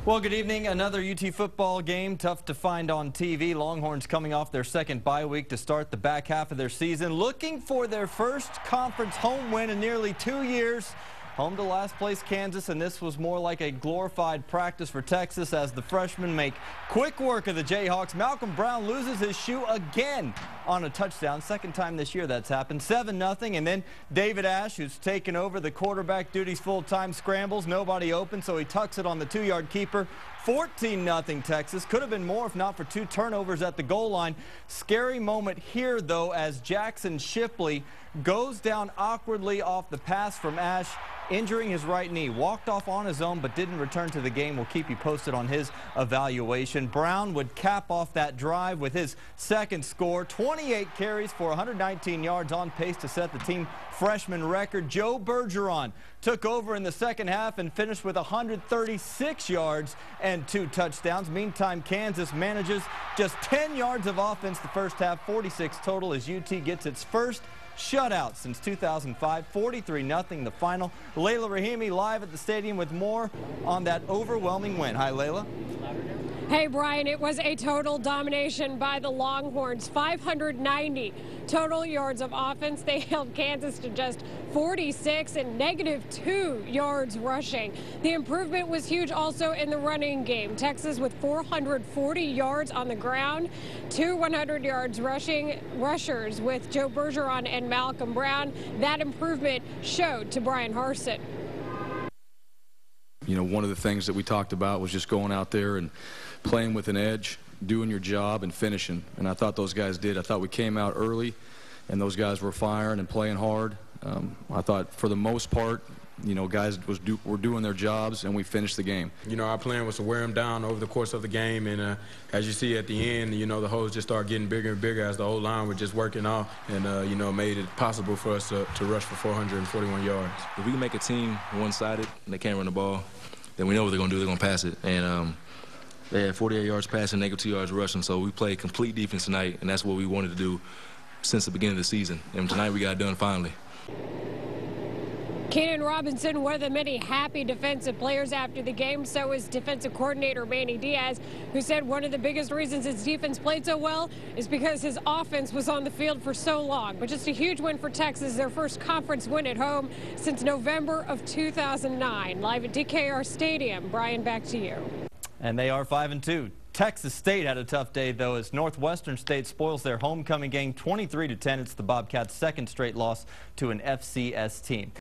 Well, good evening. Another UT football game, tough to find on TV. Longhorns coming off their second bye week to start the back half of their season, looking for their first conference home win in nearly 2 years. Home to last place Kansas, and this was more like a glorified practice for Texas as the freshmen make quick work of the Jayhawks. Malcolm Brown loses his shoe again on a touchdown. Second time this year that's happened. 7-0, and then David Ash, who's taken over the quarterback duties full-time, scrambles. Nobody open, so he tucks it on the 2-yard keeper. 14-0 Texas. Could have been more if not for 2 turnovers at the goal line. Scary moment here, though, as Jackson Shipley goes down awkwardly off the pass from Ash, injuring his right knee. Walked off on his own but didn't return to the game. We'll keep you posted on his evaluation. Brown would cap off that drive with his second score. 28 carries for 119 yards, on pace to set the team freshman record. Joe Bergeron took over in the second half and finished with 136 yards and 2 touchdowns. Meantime, Kansas manages just 10 yards of offense the first half, 46 total, as UT gets its first shutout since 2005, 43-0 the final. Layla Rahimi live at the stadium with more on that overwhelming win. Hi, Layla. Hey, Brian, it was a total domination by the Longhorns. 590 total yards of offense. They held Kansas to just 46 and -2 yards rushing. The improvement was huge also in the running game. Texas with 440 yards on the ground, 2 100 yards rushers with Joe Bergeron and Malcolm Brown. That improvement showed to Brian Harsin. You know, one of the things that we talked about was just going out there and playing with an edge, doing your job, and finishing. And I thought those guys did. I thought we came out early, and those guys were firing and playing hard. I thought for the most part, you know, guys were doing their jobs, and we finished the game. You know, our plan was to wear them down over the course of the game, and as you see at the end, you know, the holes just started getting bigger and bigger as the O-line were just working off, and, you know, made it possible for us to rush for 441 yards. If we can make a team one-sided and they can't run the ball, then we know what they're going to do. They're going to pass it. And they had 48 yards passing, -2 yards rushing, so we played complete defense tonight, and that's what we wanted to do since the beginning of the season. And tonight we got it done finally. Keenan Robinson, one of the many happy defensive players after the game. So is defensive coordinator Manny Diaz, who said one of the biggest reasons his defense played so well is because his offense was on the field for so long. But just a huge win for Texas, their first conference win at home since November of 2009. Live at DKR Stadium. Brian, back to you. And they are 5-2. Texas State had a tough day, though, as Northwestern State spoils their homecoming game 23-10. It's the Bobcats' second straight loss to an FCS team.